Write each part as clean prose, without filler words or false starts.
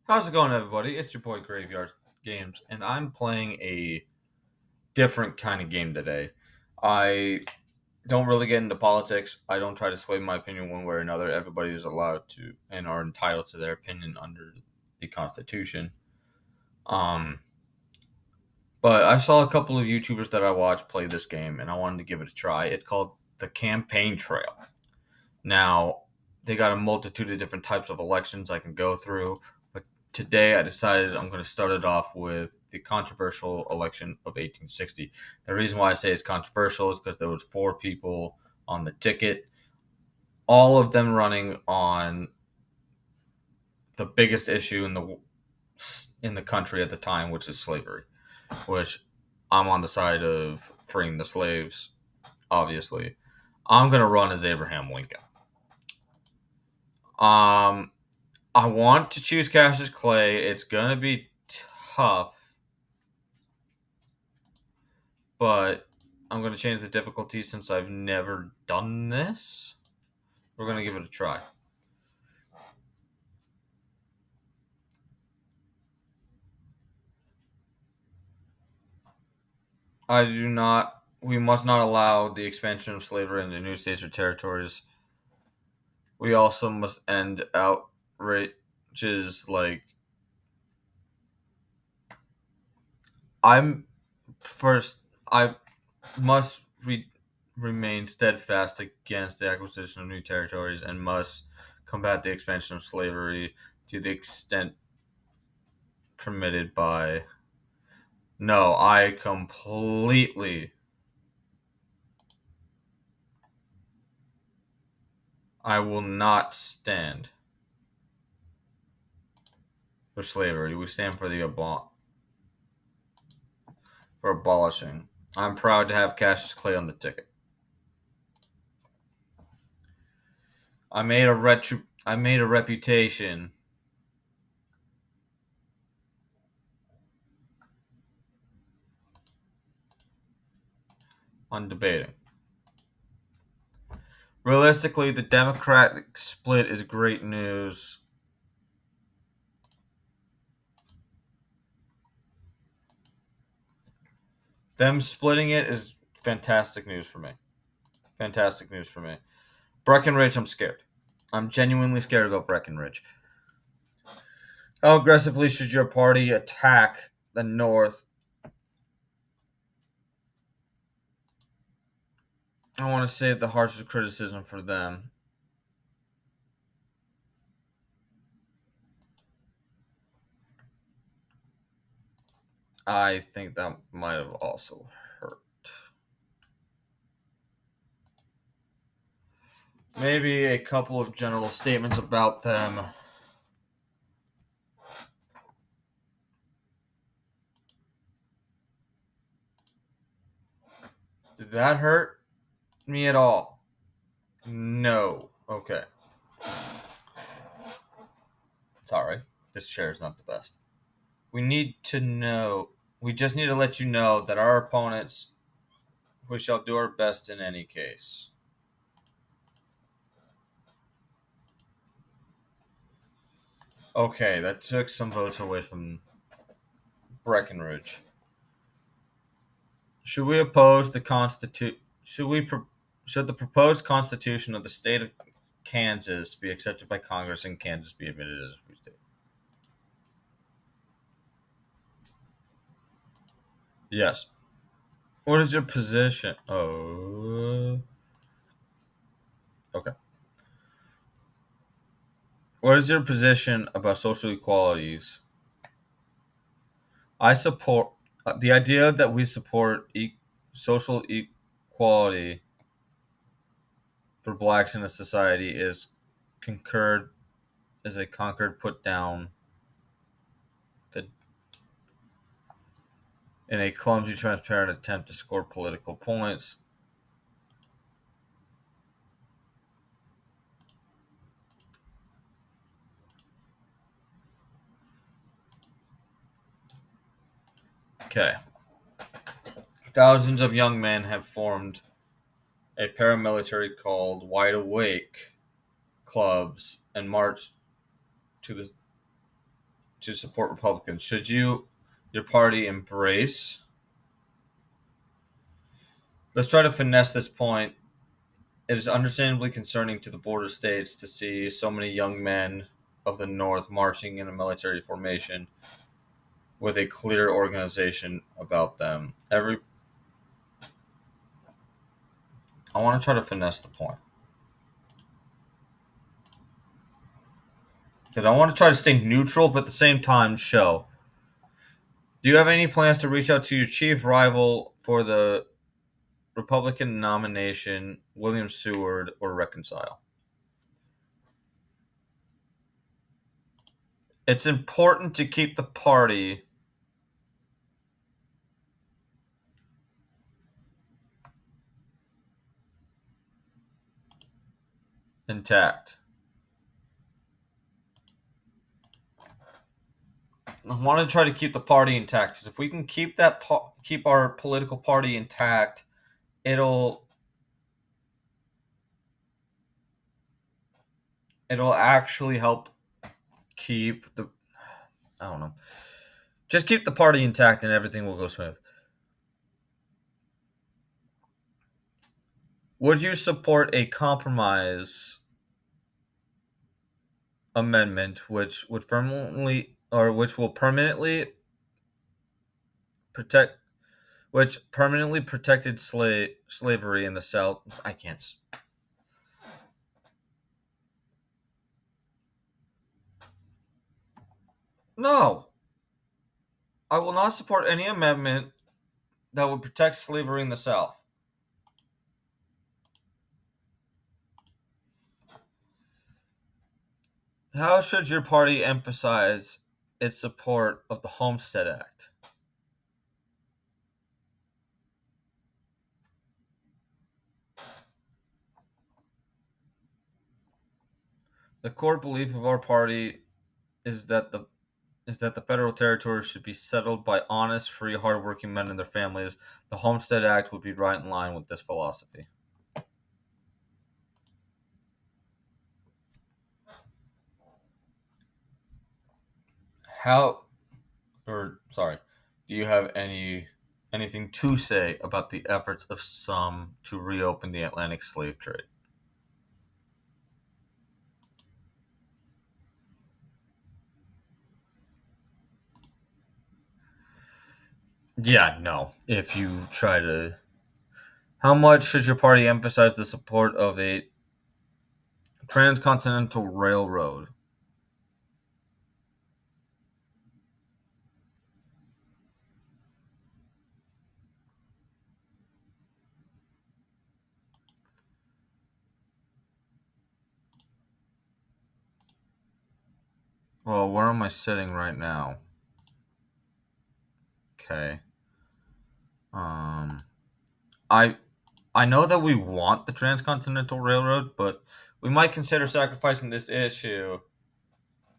How's it going, everybody? It's your boy Graveyard Games, and I'm playing a different kind of game today. I don't really get into politics. I don't try to sway my opinion one way or another. Everybody is allowed to and are entitled to their opinion under the Constitution. Um, but I saw a couple of YouTubers that I watch play this game, and I wanted to give it a try. It's called the Campaign Trail. Now, they got a multitude of different types of elections I can go through, but today I decided I'm going to start it off with the controversial election of 1860. The reason why I say it's controversial is because there was four people on the ticket, all of them running on the biggest issue in the country at the time, which is slavery. Which I'm on the side of freeing the slaves. Obviously, I'm going to run as Abraham Lincoln. Um, I want to choose Cassius Clay. It's going to be tough, but I'm going to change the difficulty since I've never done this. We're going to give it a try. We must not allow the expansion of slavery into new states or territories. We also must end outrages like I'm first. I must remain steadfast against the acquisition of new territories and must combat the expansion of slavery to the extent permitted by. No, I completely. I will not stand for slavery. We stand for for abolishing. I'm proud to have Cassius Clay on the ticket. I made a reputation on debating. Realistically, the Democratic split is great news. Them splitting it is fantastic news for me. Fantastic news for me. Breckenridge, I'm scared. I'm genuinely scared about Breckenridge. How aggressively should your party attack the North? I want to save the harshest criticism for them. I think that might have also hurt. Maybe a couple of general statements about them. Did that hurt me at all? No. Okay. Sorry. This chair is not the best. We need to know. We just need to let you know that our opponents, we shall do our best in any case. Okay, that took some votes away from Breckenridge. Should we oppose the constitution? Should the proposed constitution of the state of Kansas be accepted by Congress and Kansas be admitted as a free state? Yes. What is your position? Oh. Okay. What is your position about social equalities? I support the idea that we support social equality for blacks in a society concurred is a conquered put down the, in a clumsy, transparent attempt to score political points. Okay. Thousands of young men have formed a paramilitary called Wide Awake clubs and marched to the to support Republicans. Should your party embrace? Let's try to finesse this point. It is understandably concerning to the border states to see so many young men of the North marching in a military formation with a clear organization about them. I want to try to finesse the point. Because I want to try to stay neutral, but at the same time show. Do you have any plans to reach out to your chief rival for the Republican nomination, William Seward, or reconcile? It's important to keep the party intact. I want to try to keep the party intact. 'Cause if we can keep keep our political party intact, it'll actually help keep the. I don't know. Just keep the party intact, and everything will go smooth. Would you support a compromise amendment which will permanently protect which permanently protected slavery in the South? I can't. No, I will not support any amendment that would protect slavery in the South. How should your party emphasize its support of the Homestead Act? The core belief of our party is that the federal territory should be settled by honest, free, hardworking men and their families. The Homestead Act would be right in line with this philosophy. How, or sorry, do you have anything to say about the efforts of some to reopen the Atlantic slave trade? Yeah, no. If you try to, how much should your party emphasize the support of a transcontinental railroad? Well, where am I sitting right now? Okay. Um, I I know that we want the transcontinental railroad, but we might consider sacrificing this issue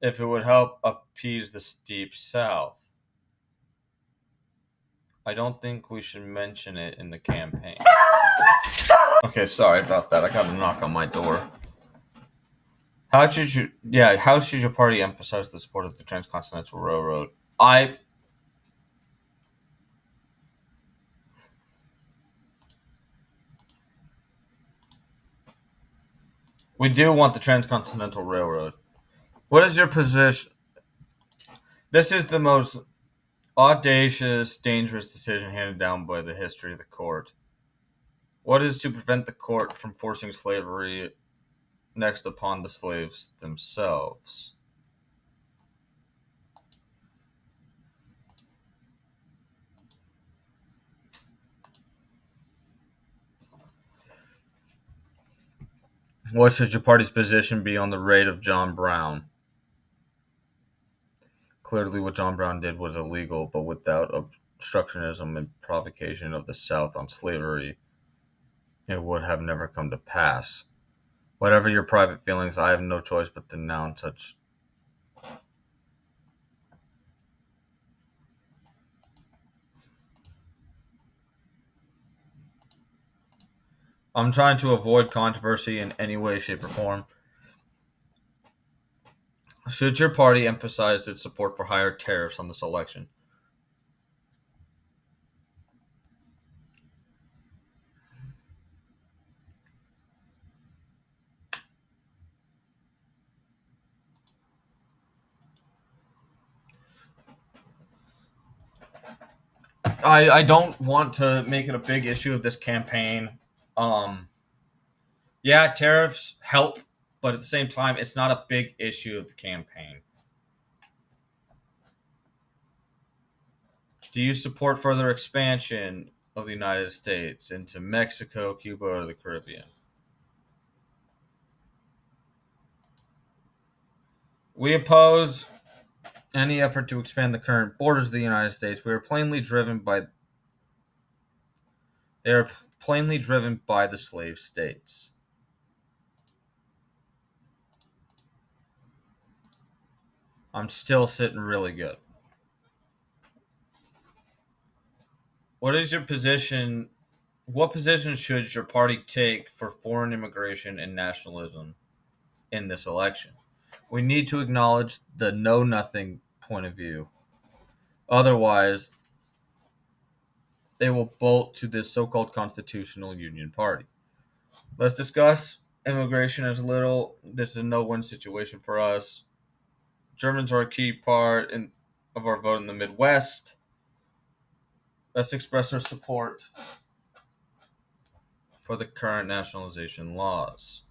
if it would help appease the steep South. I don't think we should mention it in the campaign. Okay, sorry about that. I got a knock on my door. How should your party emphasize the support of the transcontinental railroad? I We do want the transcontinental railroad. What is your position? This is the most audacious, dangerous decision handed down by the history of the court. What is to prevent the court from forcing slavery next upon the slaves themselves? What should your party's position be on the raid of John Brown? Clearly, what John Brown did was illegal, but without obstructionism and provocation of the South on slavery, it would have never come to pass. Whatever your private feelings, I have no choice but to denounce such. I'm trying to avoid controversy in any way, shape, or form. Should your party emphasize its support for higher tariffs on this election? I don't want to make it a big issue of this campaign. Um, yeah, tariffs help, but at the same time, it's not a big issue of the campaign. Do you support further expansion of the United States into Mexico, Cuba, or the Caribbean? We oppose any effort to expand the current borders of the United States. They are plainly driven by the slave states. I'm still sitting really good. What is your position? What position should your party take for foreign immigration and nationalism in this election? We need to acknowledge the know nothing point of view. Otherwise, they will bolt to this so called constitutional union party. Let's discuss immigration as a little. This is a no win situation for us. Germans are a key part of our vote in the Midwest. Let's express our support for the current nationalization laws.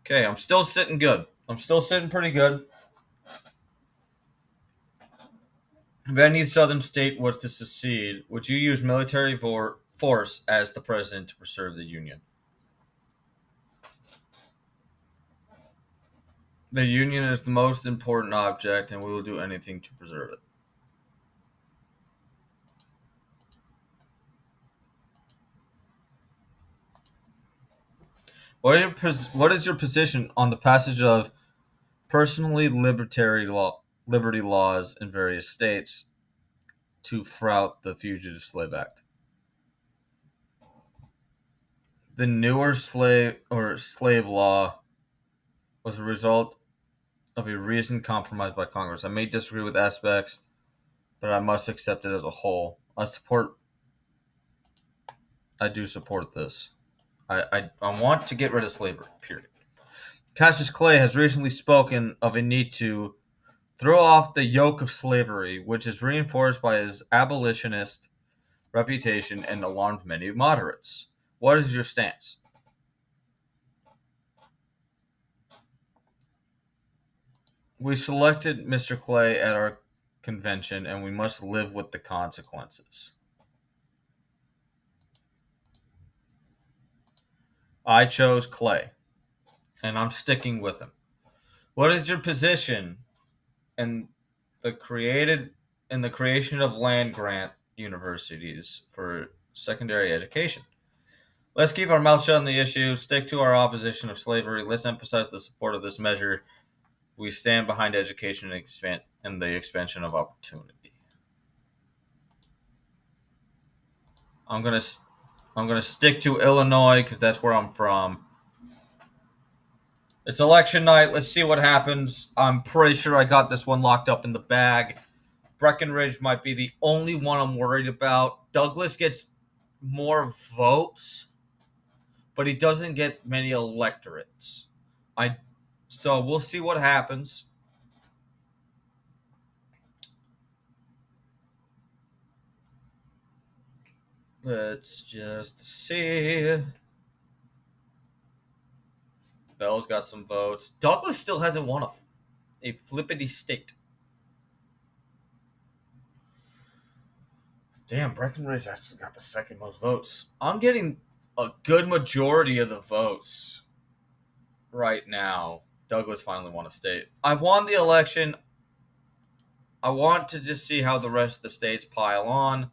Okay, I'm still sitting good. I'm still sitting pretty good. If any southern state was to secede, would you use military force as the president to preserve the Union? The Union is the most important object, and we will do anything to preserve it. What is your position on the passage of personally liberty laws in various states to flout the Fugitive Slave Act? The newer slave law was a result of a recent compromise by Congress. I may disagree with aspects, but I must accept it as a whole. I do support this. I want to get rid of slavery, period. Cassius Clay has recently spoken of a need to throw off the yoke of slavery, which is reinforced by his abolitionist reputation and alarmed many moderates. What is your stance? We selected Mr. Clay at our convention, and we must live with the consequences. I chose Clay, and I'm sticking with him. What is your position in the creation of land grant universities for secondary education? Let's keep our mouth shut on the issue, stick to our opposition of slavery. Let's emphasize the support of this measure. We stand behind education and the expansion of opportunity. I'm gonna I'm gonna stick to Illinois because that's where I'm from. It's election night. Let's see what happens. I'm pretty sure I got this one locked up in the bag. Breckenridge might be the only one I'm worried about. Douglas gets more votes, but he doesn't get many electorates. So we'll see what happens. Let's just see. Bell's got some votes. Douglas still hasn't won a flippity state. Damn, Breckenridge actually got the second most votes. I'm getting a good majority of the votes right now. Douglas finally won a state. I won the election. I want to just see how the rest of the states pile on.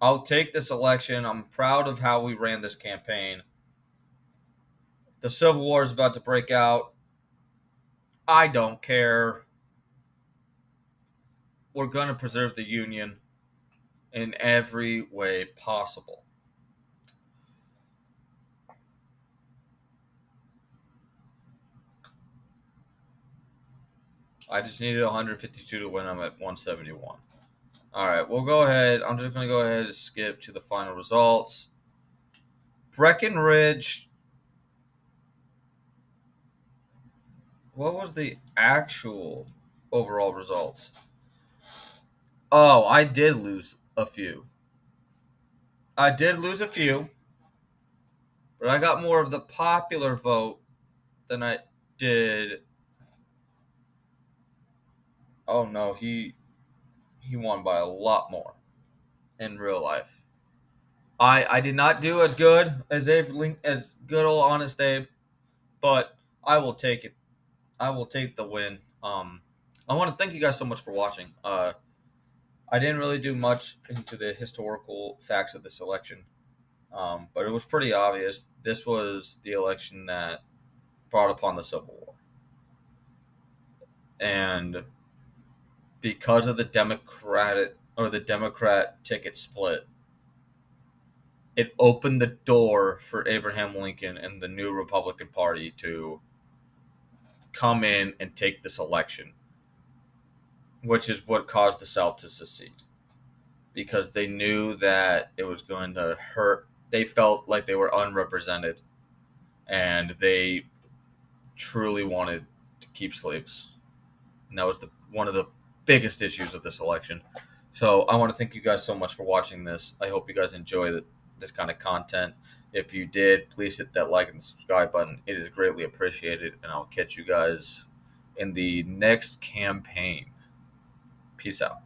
I'll take this election. I'm proud of how we ran this campaign. The Civil War is about to break out. I don't care. We're going to preserve the Union. in every way possible. I just needed 152 to win. I'm at 171. All right, we'll go ahead. I'm just going to go ahead and skip to the final results. Breckenridge. What was the actual overall results? Oh, I did lose a few. I did lose a few, but I got more of the popular vote than I did. Oh no, he won by a lot more in real life. I did not do as good as as good old honest Abe, but I will take it. I will take the win. I want to thank you guys so much for watching. I didn't really do much into the historical facts of this election, but it was pretty obvious. This was the election that brought upon the Civil War, and because of the Democrat ticket split, it opened the door for Abraham Lincoln and the new Republican Party to come in and take this election, which is what caused the South to secede because they knew that it was going to hurt. They felt like they were unrepresented and they truly wanted to keep slaves. And that was one of the biggest issues of this election. So I want to thank you guys so much for watching this. I hope you guys enjoy this kind of content. If you did, please hit that like and subscribe button. It is greatly appreciated, and I'll catch you guys in the next campaign. Peace out.